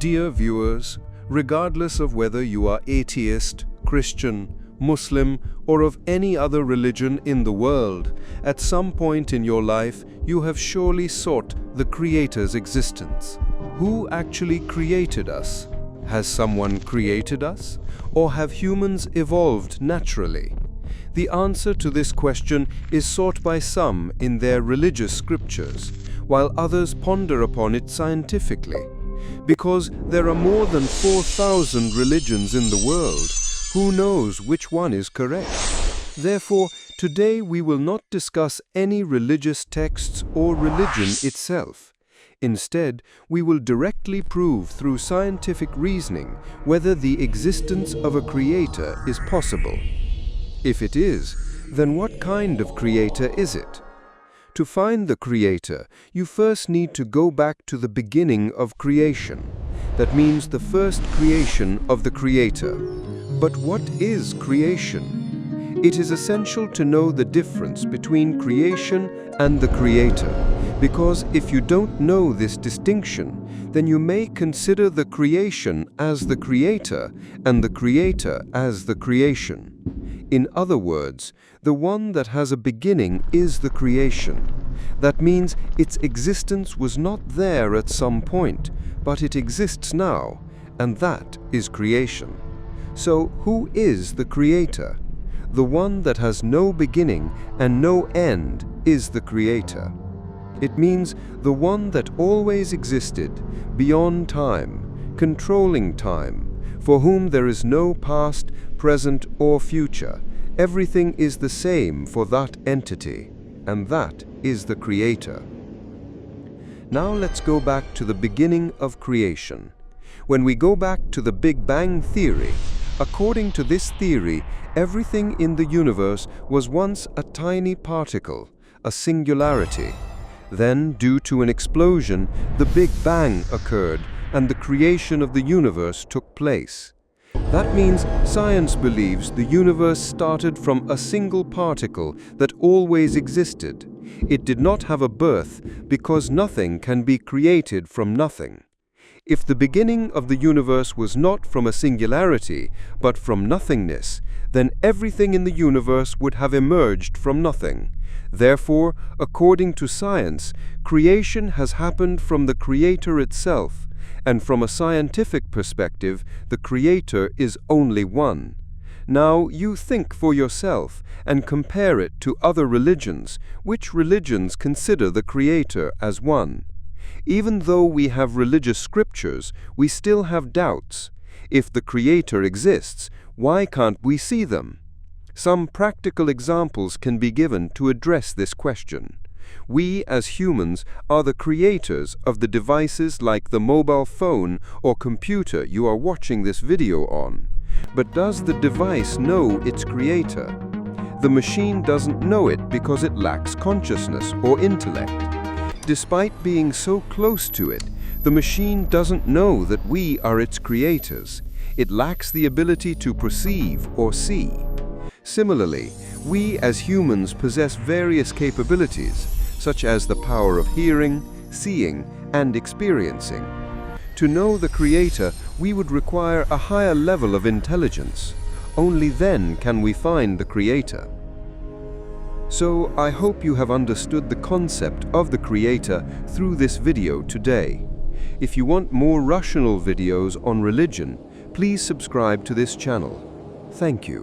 Dear viewers, regardless of whether you are atheist, Christian, Muslim, or of any other religion in the world, at some point in your life you have surely sought the Creator's existence. Who actually created us? Has someone created us? Or have humans evolved naturally? The answer to this question is sought by some in their religious scriptures, while others ponder upon it scientifically. Because there are more than 4,000 religions in the world, who knows which one is correct? Therefore, today we will not discuss any religious texts or religion itself. Instead, we will directly prove through scientific reasoning whether the existence of a creator is possible. If it is, then what kind of creator is it? To find the creator, you first need to go back to the beginning of creation. That means the first creation of the creator. But what is creation? It is essential to know the difference between creation and the creator, because if you don't know this distinction, then you may consider the creation as the creator and the creator as the creation. In other words, the one that has a beginning is the creation. That means its existence was not there at some point, but it exists now, and that is creation. So, who is the creator? The one that has no beginning and no end is the creator. It means the one that always existed, beyond time, controlling time, for whom there is no past, present, or future. Everything is the same for that entity, and that is the creator. Now let's go back to the beginning of creation. When we go back to the Big Bang theory, according to this theory, everything in the universe was once a tiny particle, a singularity. Then, due to an explosion, the Big Bang occurred, and the creation of the universe took place. That means science believes the universe started from a single particle that always existed. It did not have a birth because nothing can be created from nothing. If the beginning of the universe was not from a singularity, but from nothingness, then everything in the universe would have emerged from nothing. Therefore, according to science, creation has happened from the Creator itself, and from a scientific perspective, the Creator is only one. Now, you think for yourself and compare it to other religions. Which religions consider the Creator as one? Even though we have religious scriptures, we still have doubts. If the Creator exists, why can't we see them? Some practical examples can be given to address this question. We, as humans, are the creators of the devices like the mobile phone or computer you are watching this video on. But does the device know its creator? The machine doesn't know it because it lacks consciousness or intellect. Despite being so close to it, the machine doesn't know that we are its creators. It lacks the ability to perceive or see. Similarly, we as humans possess various capabilities, such as the power of hearing, seeing, and experiencing. To know the Creator, we would require a higher level of intelligence. Only then can we find the Creator. So, I hope you have understood the concept of the Creator through this video today. If you want more rational videos on religion, please subscribe to this channel. Thank you.